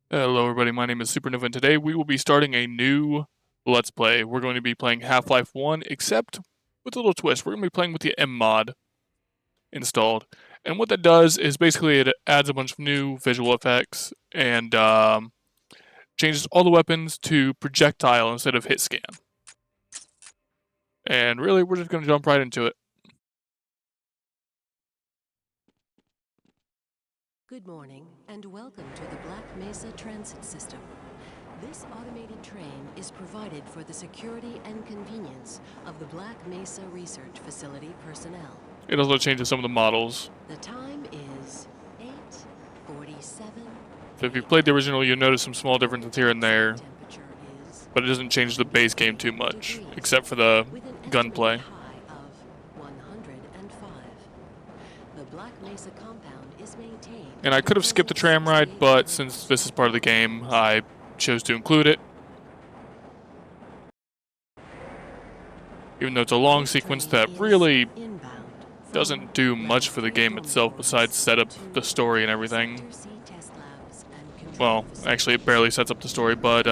Hello everybody, my name is Supernova and today we will be starting a new Let's Play. We're going to be playing Half-Life 1, except with a little twist. We're going to be playing with the MMod installed. And what that does is basically it adds a bunch of new visual effects and changes all the weapons to projectile instead of hitscan. And really, we're just going to jump right into it. Good morning, and welcome to the Black Mesa Transit System. This automated train is provided for the security and convenience of the Black Mesa Research Facility personnel. It also changes some of the models. The time is 8:47. So if you played the original, you'll notice some small differences here and there, but it doesn't change the base game too much, except for the gunplay. The Black Mesa compound is maintained. And I could have skipped the tram ride, but since this is part of the game, I chose to include it. Even though it's a long sequence that really doesn't do much for the game itself besides set up the story and everything. Well, actually it barely sets up the story, but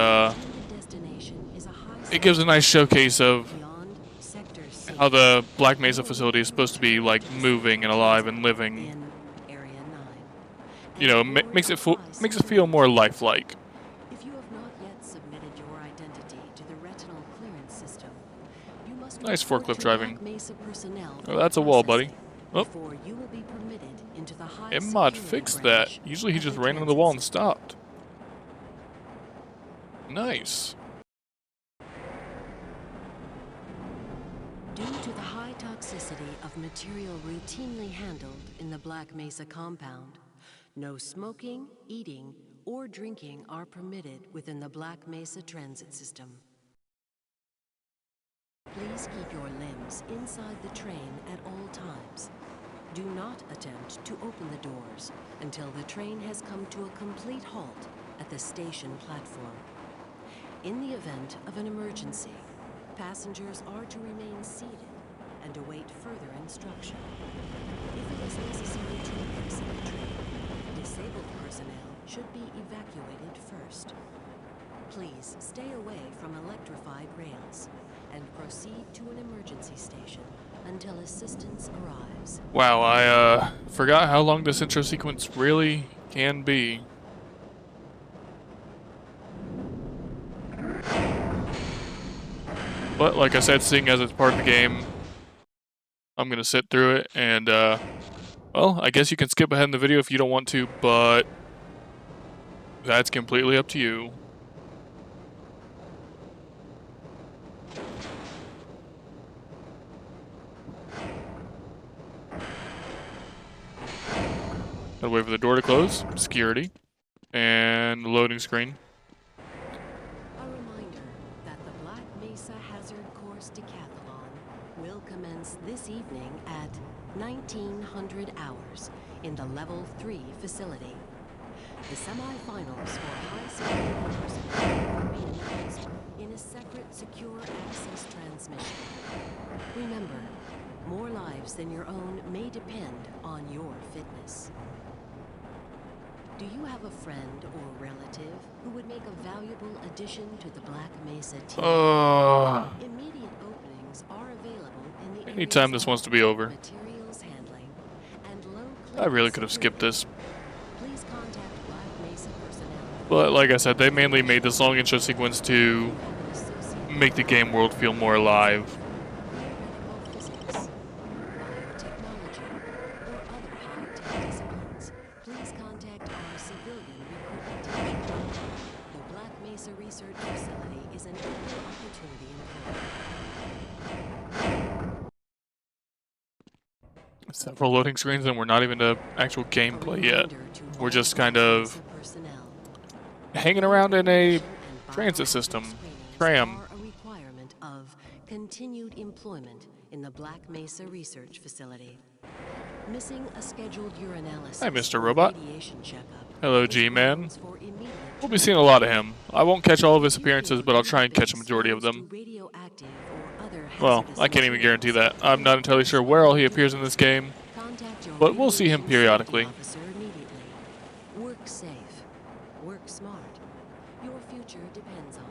it gives a nice showcase of how the Black Mesa facility is supposed to be like moving and alive and living. You know, makes it feel more lifelike. If you have not yet submitted your identity to the retinal clearance system, you must nice forklift driving. Oh, that's a wall, wall, buddy. Oh. You will be permitted into the high MMod fixed that. Usually he just ran into the wall and stopped. Nice. Due to the high toxicity of material routinely handled in the Black Mesa compound, no smoking, eating, or drinking are permitted within the Black Mesa transit system. Please keep your limbs inside the train at all times. Do not attempt to open the doors until the train has come to a complete halt at the station platform. In the event of an emergency, passengers are to remain seated and await further instruction. If it is necessary to exit the train, disabled personnel should be evacuated first. Please stay away from electrified rails and proceed to an emergency station until assistance arrives. Wow, I forgot how long this intro sequence really can be. But like I said, seeing as it's part of the game, I'm gonna sit through it and well, I guess you can skip ahead in the video if you don't want to, but that's completely up to you. Gotta wait for the door to close, security, and the loading screen. A reminder that the Black Mesa Hazard Course Decathlon will commence this evening at 1900 hours in the Level 3 facility. The semi-finals for high security personnel will be announced in a separate secure access transmission. Remember, more lives than your own may depend on your fitness. Do you have a friend or relative who would make a valuable addition to the Black Mesa team? Immediate openings are available in the Anytime this wants to be over. materials handling and low I really could have skipped this. Please contact Black Mesa personnel. But like I said, they mainly made this long intro sequence to make the game world feel more alive. Physics, biotechnology, or other high-tech disciplines, please contact our civilian recruitment division. The Black Mesa Research Facility is an equal opportunity employer. Several loading screens and we're not even to actual gameplay yet. We're just kind of hanging around in a transit system. Tram. A requirement of continued employment in the Black Mesa Research Facility. Missing a scheduled urinalysis. Hi, Mr. Robot. Radiation checkup. Hello, G-Man. We'll be seeing a lot of him. I won't catch all of his appearances, but I'll try and catch a majority of them. Well, I can't even guarantee that. I'm not entirely sure where all he appears in this game, but we'll see him periodically. Work safe. Work work smart. Your future depends on it.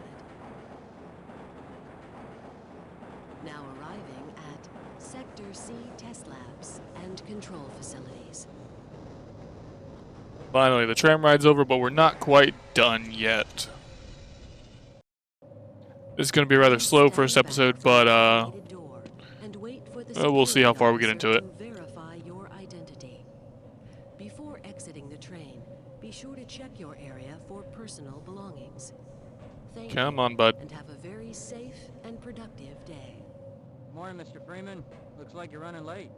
Now arriving at Sector C test labs and control facilities. Finally, the tram ride's over, but we're not quite done yet. This is going to be rather slow first episode, but we'll see how far we get into it. Verify your identity. Before exiting the train, be sure to check your area for personal belongings. Thank you, Come on, bud. and have a very safe and productive day. Morning, Mr. Freeman. Looks like you're running late.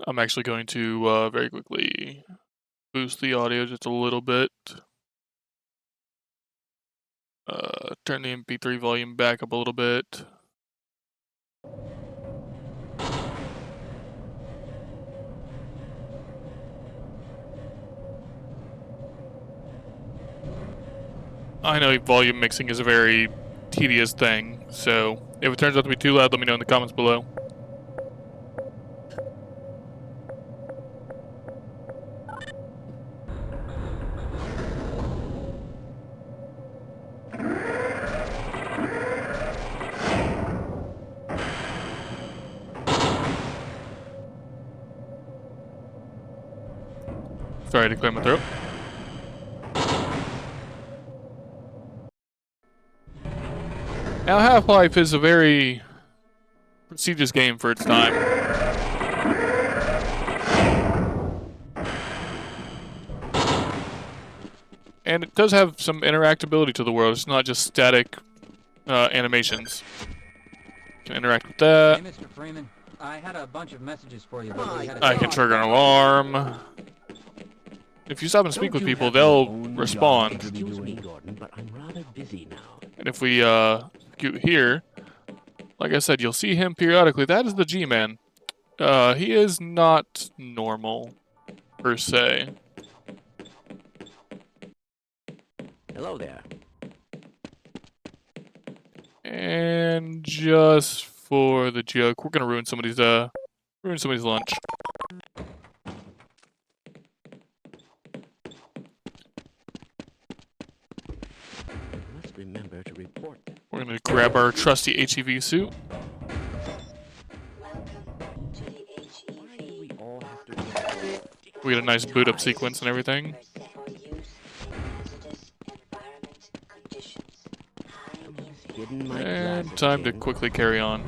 I'm actually going to very quickly boost the audio just a little bit. Turn the MP3 volume back up a little bit. I know volume mixing is a very tedious thing, so if it turns out to be too loud, let me know in the comments below. Sorry to clear my throat. Now, Half-Life is a very prestigious game for its time. And it does have some interactability to the world. It's not just static animations. You can interact with that. Hey, Mr. Freeman. I had a bunch of messages for you, but we had I can trigger an alarm. If you stop and speak with people, they'll respond. Excuse me, Gordon, but I'm rather busy now. And if we go here, like I said, you'll see him periodically. That is the G-Man. He is not normal, per se. Hello there. And just for the joke, we're gonna ruin somebody's lunch. Must remember to report. We're gonna grab our trusty HEV suit. Why do we all have to We get a nice boot up sequence and everything. hidden my And glasses time to again? quickly carry on.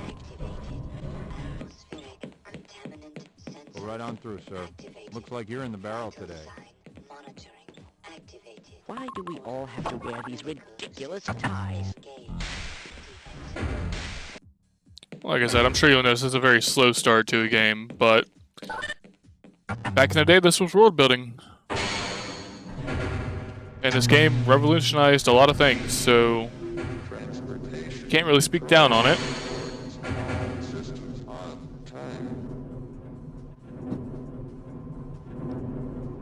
Go right on through, sir. Looks like you're in the barrel today. Why do we all have to wear these ridiculous ties? Like I said, I'm sure you'll notice it's a very slow start to a game, but back in the day, this was world building. And this game revolutionized a lot of things, so can't really speak down on it.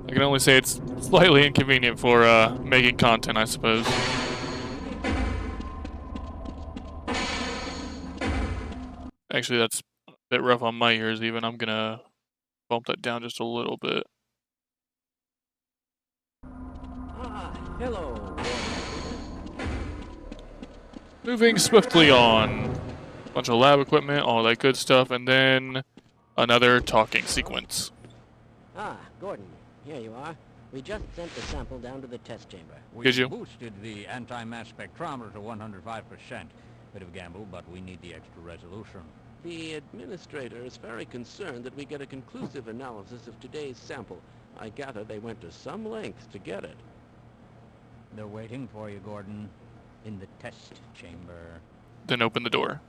I can only say it's slightly inconvenient for making content, I suppose. Actually, that's a bit rough on my ears even. I'm gonna bump that down just a little bit. Ah, hello. Moving swiftly on. Bunch of lab equipment, all that good stuff, and then another talking sequence. Ah, Gordon, here you are. We just sent the sample down to the test chamber. Did you? Boosted the anti-mass spectrometer to 105%. Bit of a gamble, but we need the extra resolution. The administrator is very concerned that we get a conclusive analysis of today's sample. I gather they went to some lengths to get it. They're waiting for you, Gordon, in the test chamber. Then open the door.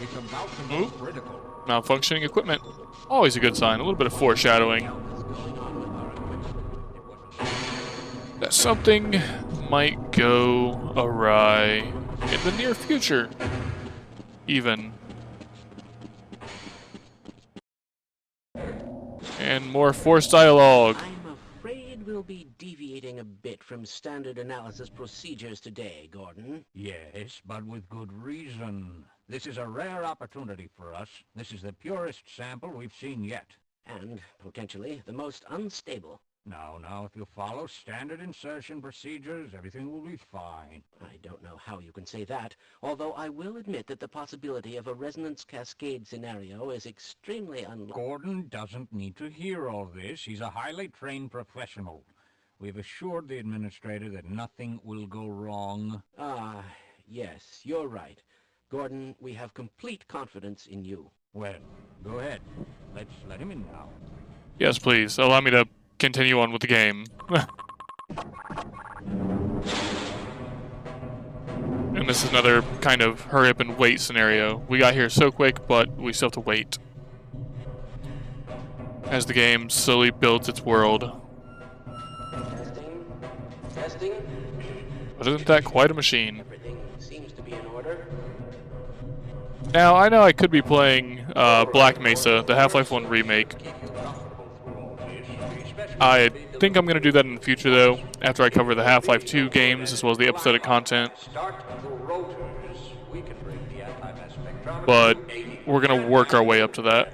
It's about to be critical. Malfunctioning equipment. Always a good sign. A little bit of foreshadowing. That something might go awry in the near future. Even. And more forced dialogue. I'm afraid we'll you'll be deviating a bit from standard analysis procedures today, Gordon. Yes, but with good reason. This is a rare opportunity for us. This is the purest sample we've seen yet. And, potentially, the most unstable. Now, if you follow standard insertion procedures, everything will be fine. I don't know how you can say that, although I will admit that the possibility of a resonance cascade scenario is extremely unlikely. Gordon doesn't need to hear all this. He's a highly trained professional. We've assured the administrator that nothing will go wrong. Ah, yes, you're right. Gordon, we have complete confidence in you. Well, go ahead. Let's let him in now. Yes, please. Allow me to continue on with the game. And this is another kind of hurry up and wait scenario. We got here so quick, but we still have to wait. As the game slowly builds its world. Testing. But isn't that quite a machine? Everything seems to be in order. Now, I know I could be playing Black Mesa, the Half-Life 1 remake. I think I'm going to do that in the future, though, after I cover the Half-Life 2 games, as well as the episodic content. But we're going to work our way up to that.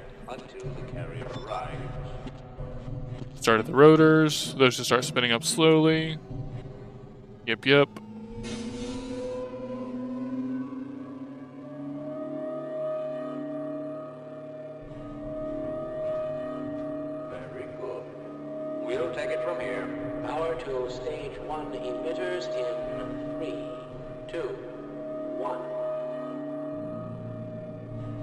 Started the rotors. Those should start spinning up slowly. Yep. We'll take it from here. Power to stage 1 emitters in 3, 2, 1.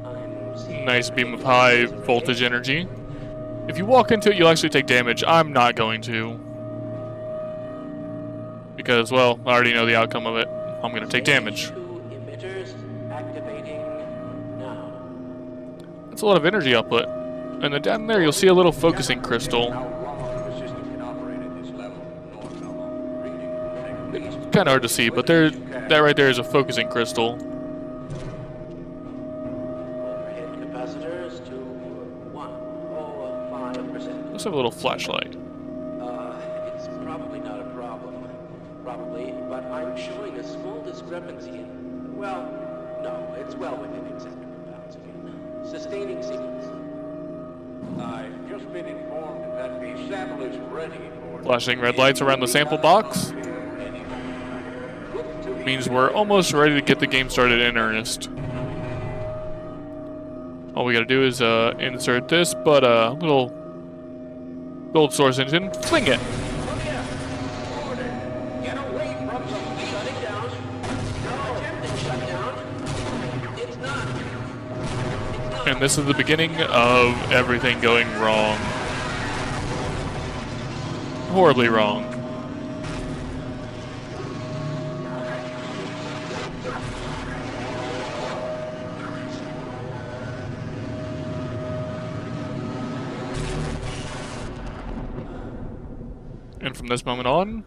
I'm seeing Nice beam of high voltage energy. If you walk into it, you'll actually take damage. I'm not going to. Because, well, I already know the outcome of it. I'm going to take damage. 2 emitters activating now. That's a lot of energy output. And then down there, you'll see a little focusing crystal. Kind of hard to see, but that right there is a focusing crystal. Overhead capacitors to 105%. Let's have a little flashlight. It's probably not a problem. Probably, but I'm showing a small discrepancy in... Well, no, it's well within acceptable bounds again. Sustaining sequence. I've just been informed that the sample is ready for... Flashing red lights around the sample box means we're almost ready to get the game started in earnest. All we gotta do is insert this, but little gold source engine, fling it. Get away from the shutting down. No, attempted shutdown. It's not. And this is the beginning of everything going wrong. Horribly wrong. And from this moment on,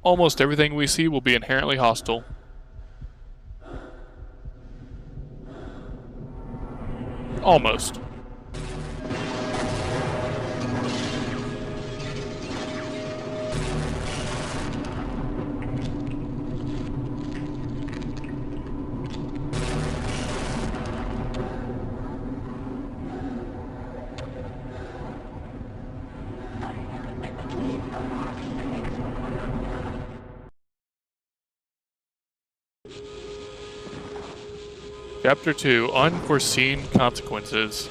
almost everything we see will be inherently hostile. Almost. Chapter 2, Unforeseen Consequences.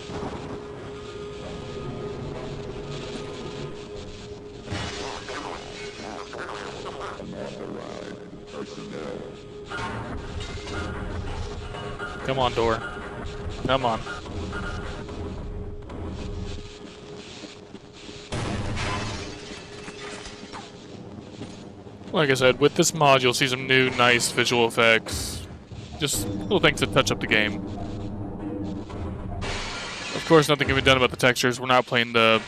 Come on, door. Come on. Like I said, with this mod, you'll see some new, nice visual effects. Just little things to touch up the game. Of course, nothing can be done about the textures. We're not playing the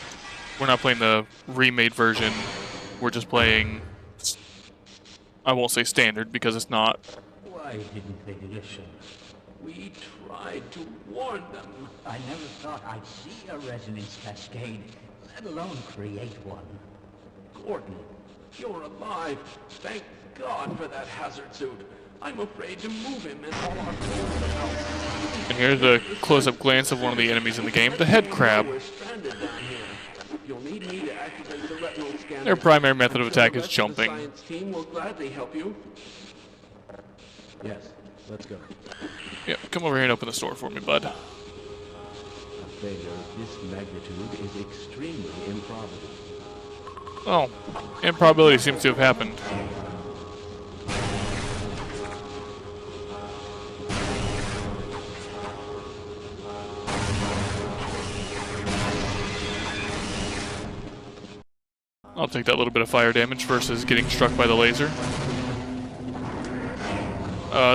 remade version. We're just playing. I won't say standard because it's not. Why didn't they listen? We tried to warn them. I never thought I'd see a resonance cascade, let alone create one. Thornton, you're alive. Thank God for that hazard suit. I'm afraid to move him and all our tools about. And here's a close-up glance of one of the enemies in the game, the head crab. We're stranded down here. You'll need me to activate the retinal scanner. Their primary method of I'm sure attack the is rest of the jumping. science team will gladly help you. Yes, let's go. Yep, come over here and open the store for me, bud. A failure of this magnitude is extremely improbable. Oh, improbability seems to have happened. I'll take that little bit of fire damage versus getting struck by the laser.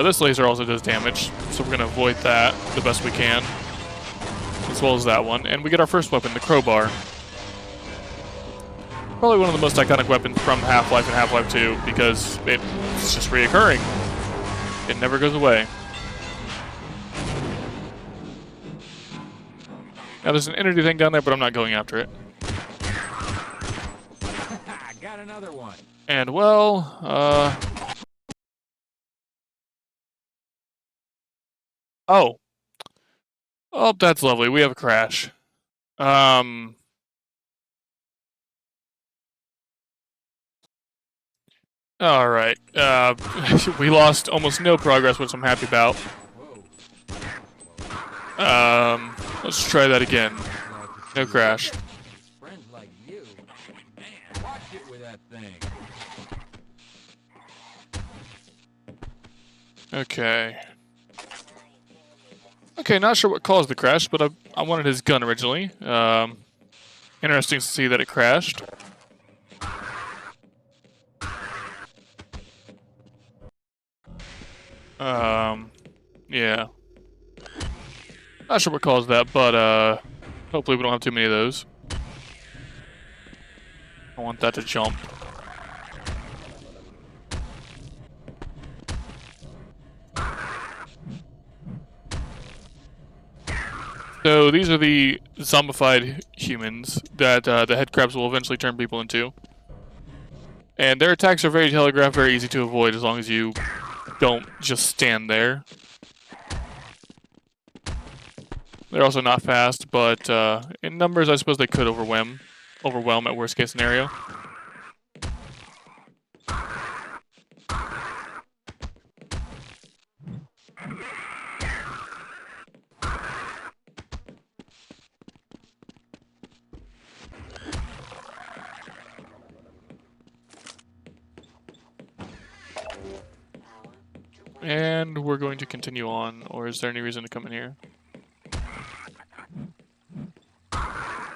This laser also does damage, so we're going to avoid that the best we can, as well as that one. And we get our first weapon, the crowbar. Probably one of the most iconic weapons from Half-Life and Half-Life 2, because it's just reoccurring. It never goes away. Now there's an energy thing down there, but I'm not going after it. I got another one. And well, oh. Oh, that's lovely. We have a crash. Alright. We lost almost no progress, which I'm happy about. Let's try that again. No crash. Friends like you. Man, watch it with that thing. Okay. Okay, not sure what caused the crash, but I wanted his gun originally. Interesting to see that it crashed. Yeah. Not sure what caused that, but hopefully we don't have too many of those. I want that to jump. So these are the zombified humans that the head crabs will eventually turn people into. And their attacks are very telegraphed, very easy to avoid as long as you don't just stand there. They're also not fast, but in numbers I suppose they could overwhelm at worst case scenario. And we're going to continue on, or is there any reason to come in here?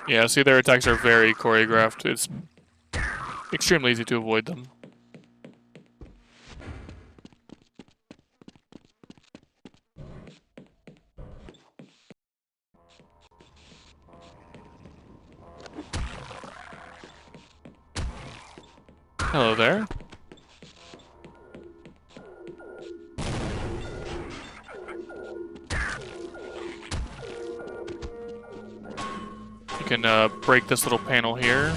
Yeah, see, their attacks are very choreographed. It's extremely easy to avoid them. Hello there. You can break this little panel here.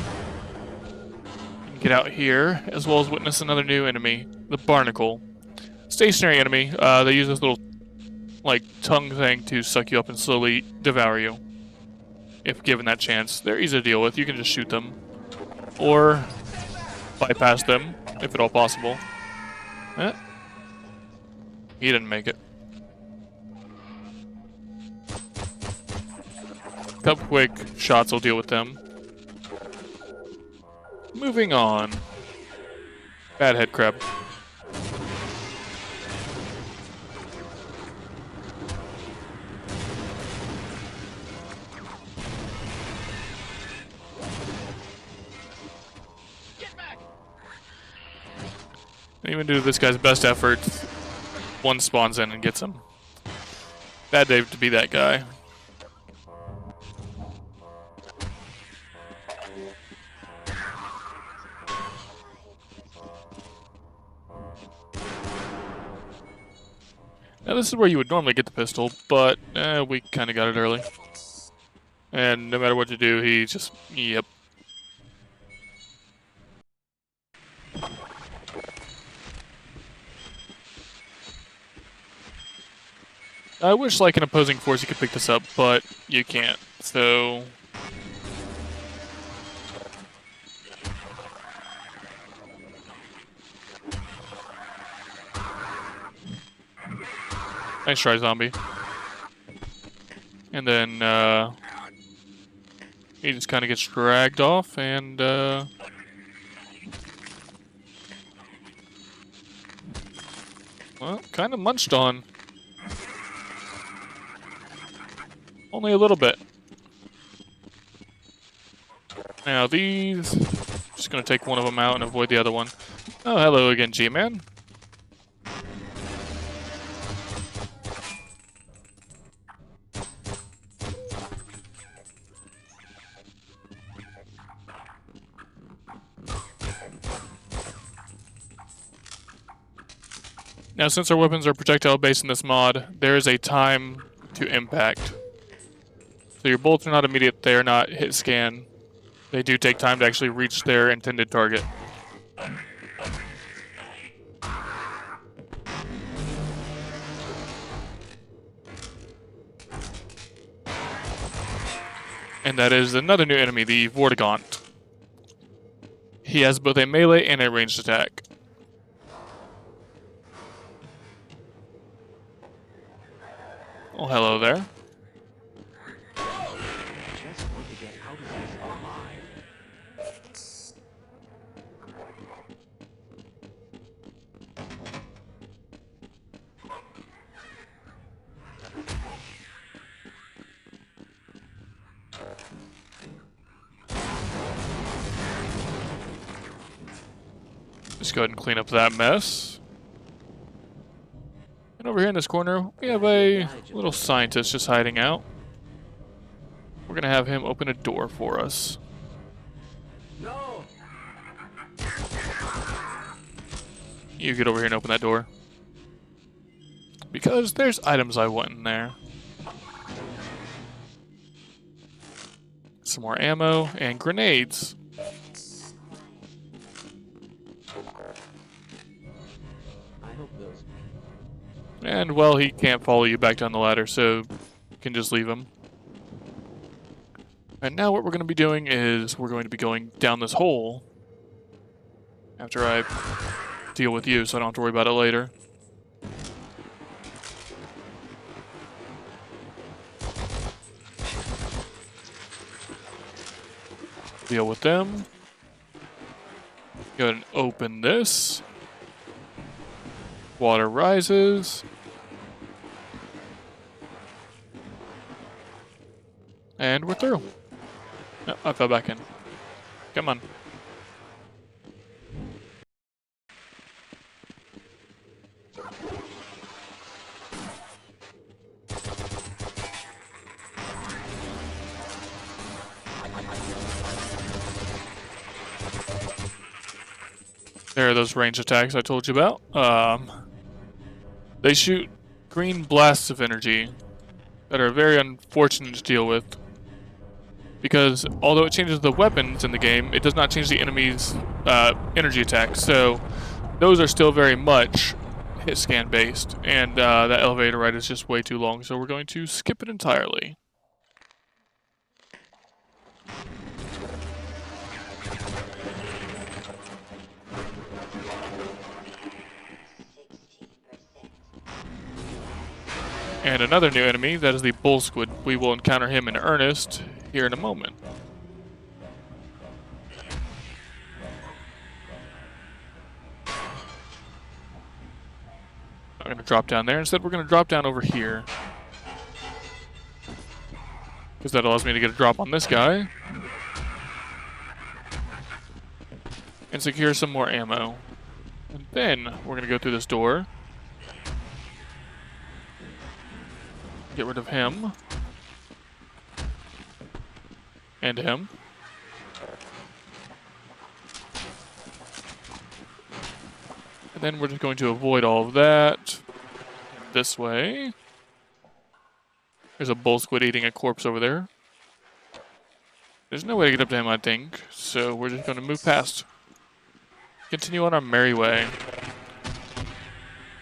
Get out here, as well as witness another new enemy, the barnacle. Stationary enemy. They use this little, like, tongue thing to suck you up and slowly devour you. If given that chance. They're easy to deal with. You can just shoot them. Or bypass them, if at all possible. He didn't make it. Couple quick shots will deal with them. Moving on. Bad head crab. And even due to this guy's best efforts, one spawns in and gets him. Bad day to be that guy. Now this is where you would normally get the pistol, but we kind of got it early. And no matter what you do, he just, yep. I wish, like, an opposing force you could pick this up, but you can't. So... Nice try, zombie. And then, he just kind of gets dragged off, and, well, kind of munched on. Only a little bit. Now these... Just gonna take one of them out and avoid the other one. Oh, hello again, G-Man. Now, since our weapons are projectile based in this mod, there is a time to impact. So your bullets are not immediate, they are not hit scan. They do take time to actually reach their intended target. And that is another new enemy, the Vortigaunt. He has both a melee and a ranged attack. Oh, hello there. Just want to get out of this alive. Just go ahead and clean up that mess. And over here in this corner, we have a little scientist just hiding out. We're gonna have him open a door for us. No! You get over here and open that door. Because there's items I want in there. Some more ammo and grenades. I hope those... And, well, he can't follow you back down the ladder, so you can just leave him. And now what we're going to be doing is we're going to be going down this hole after I deal with you, so I don't have to worry about it later. Deal with them. Go ahead and open this. Water rises. And we're through. No, I fell back in. Come on. There are those range attacks I told you about. They shoot green blasts of energy that are very unfortunate to deal with. Because although it changes the weapons in the game, it does not change the enemy's energy attacks. So those are still very much hit scan based. And that elevator ride is just way too long, so we're going to skip it entirely. And another new enemy, that is the bull squid. We will encounter him in earnest here in a moment. I'm going to drop down there. Instead, we're going to drop down over here. Because that allows me to get a drop on this guy. And secure some more ammo. And then, we're going to go through this door. Get rid of him. And him. And then we're just going to avoid all of that. This way. There's a bull squid eating a corpse over there. There's no way to get up to him, I think. So we're just going to move past. continue on our merry way.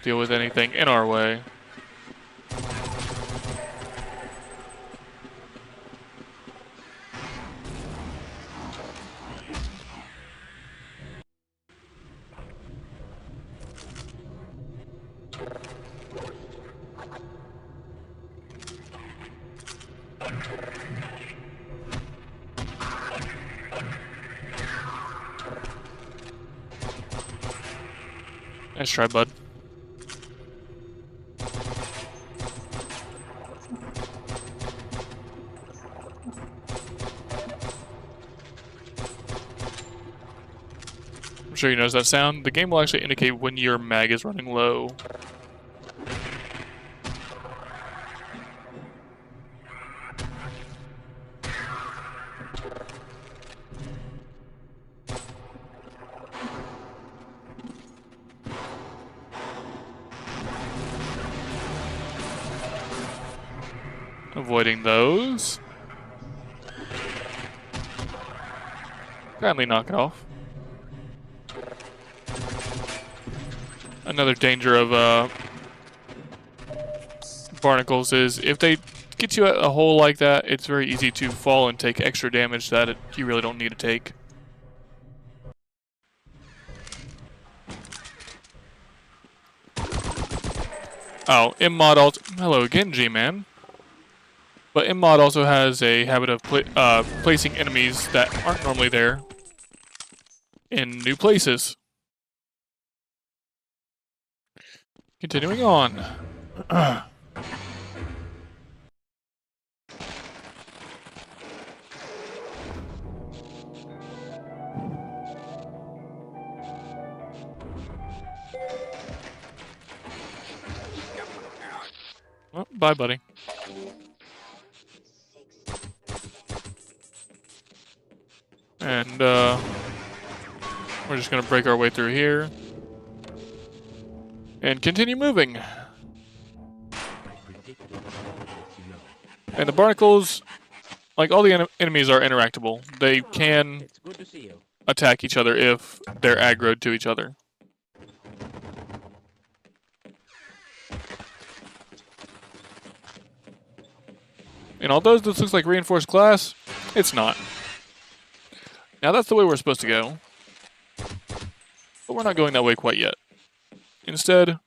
Deal with anything in our way. Nice try, bud. I'm sure you notice that sound. The game will actually indicate when your mag is running low. Avoiding those. Kindly knock it off. Another danger of barnacles is if they get you at a hole like that, it's very easy to fall and take extra damage that you really don't need to take. Oh, MMod also... Hello again, G-Man. But MMod also has a habit of placing enemies that aren't normally there in new places. Continuing on. Well, bye, buddy. And, we're just gonna break our way through here. And continue moving. And the barnacles, like all the enemies are interactable. They can It's good to see you. attack each other if they're aggroed to each other. And although this looks like reinforced glass, it's not. Now that's the way we're supposed to go. But we're not going that way quite yet. Instead,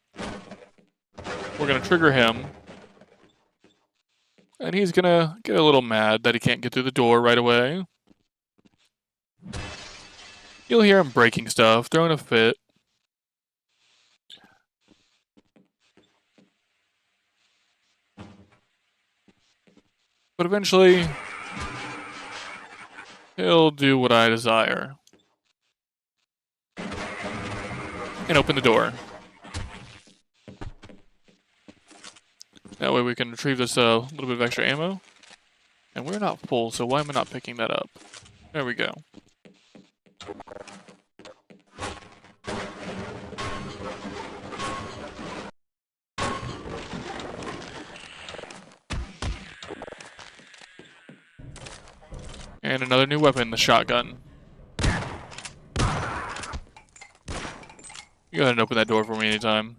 we're going to trigger him. And he's going to get a little mad that he can't get through the door right away. You'll hear him breaking stuff, throwing a fit. But eventually, he'll do what I desire. And open the door. That way we can retrieve this little bit of extra ammo. And we're not full, so why am I not picking that up? There we go. And another new weapon, the shotgun. You go ahead and open that door for me anytime.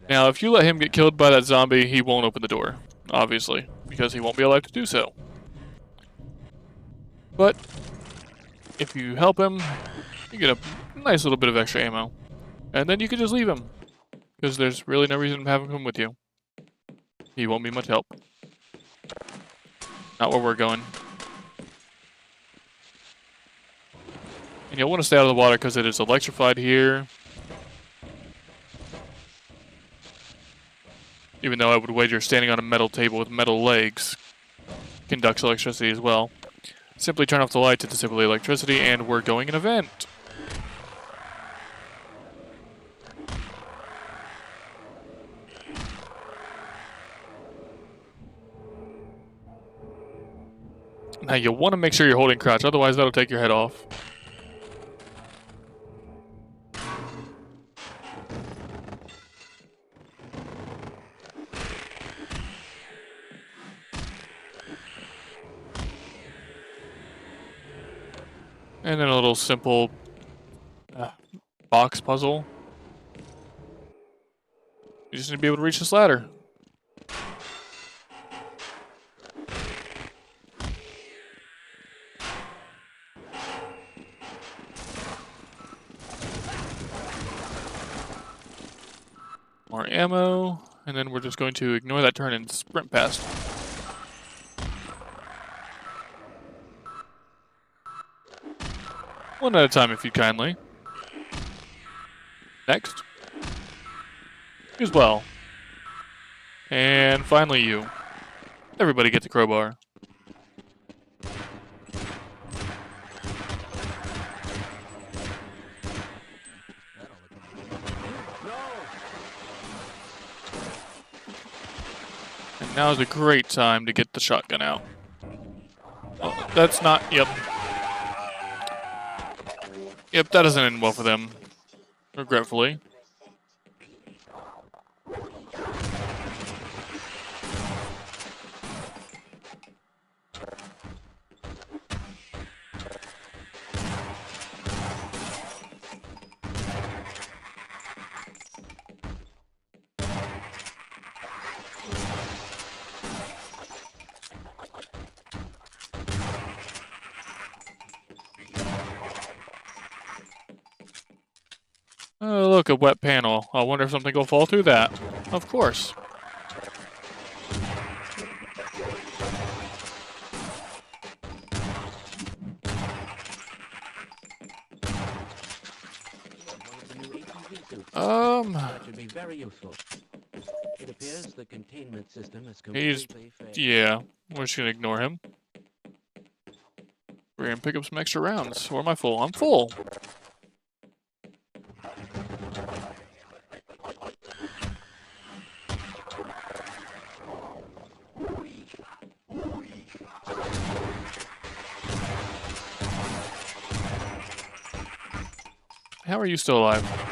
Now, if you let him get killed by that zombie, he won't open the door, obviously, because he won't be allowed to do so. But if you help him, you get a nice little bit of extra ammo. And then you can just leave him, because there's really no reason to have him with you. He won't be much help. Not where we're going. And you'll want to stay out of the water because it is electrified here. Even though I would wager standing on a metal table with metal legs conducts electricity as well. Simply turn off the light to disable the electricity and we're going an event. Now you'll want to make sure you're holding crouch, otherwise that'll take your head off. And then a little simple box puzzle. You just need to be able to reach this ladder. More ammo, and then we're just going to ignore that turn and sprint past. One at a time, if you kindly. Next. You as well. And finally you. Everybody get the crowbar. And now's a great time to get the shotgun out. Oh, that's not, yep. Yep, that doesn't end well for them. Regretfully. Oh, look, a wet panel. I wonder if something will fall through that. Of course. That should be very useful. It appears the containment system is completely failed. Yeah, we're just gonna ignore him. We're gonna pick up some extra rounds. Or am I full? I'm full. How are you still alive?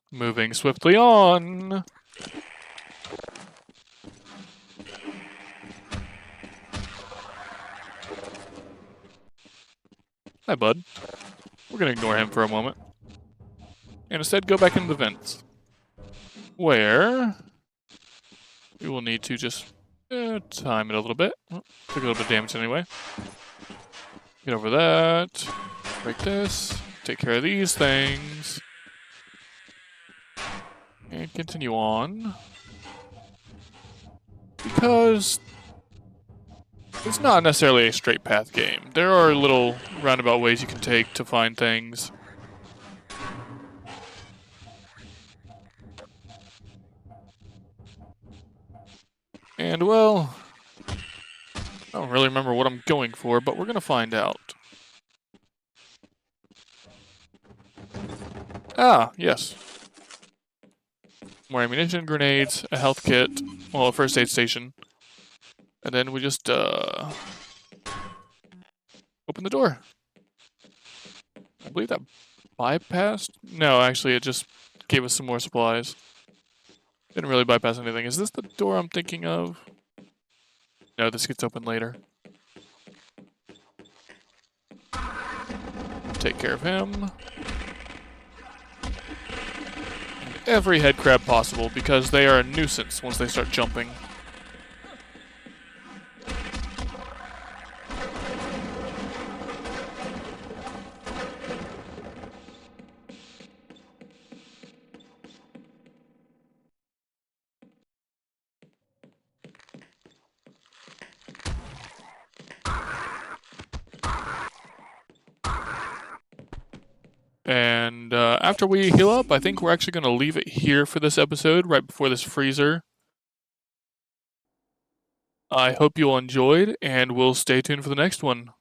Moving swiftly on. Hi, bud. We're gonna ignore him for a moment. And instead go back into the vents. Where we will need to just time it a little bit. Oh, took a little bit of damage anyway. Get over that. Break this. Take care of these things. And continue on. Because it's not necessarily a straight path game. There are little roundabout ways you can take to find things. And well, I don't really remember what I'm going for, but we're gonna find out. Ah, yes. More ammunition, grenades, a health kit, well, a first aid station. And then we just, open the door. I believe that bypassed? No, actually, it just gave us some more supplies. Didn't really bypass anything. Is this the door I'm thinking of? No, this gets open later. Take care of him. Every head crab possible, because they are a nuisance once they start jumping. And after we heal up, I think we're actually going to leave it here for this episode, right before this freezer I hope you all enjoyed, and we'll stay tuned for the next one.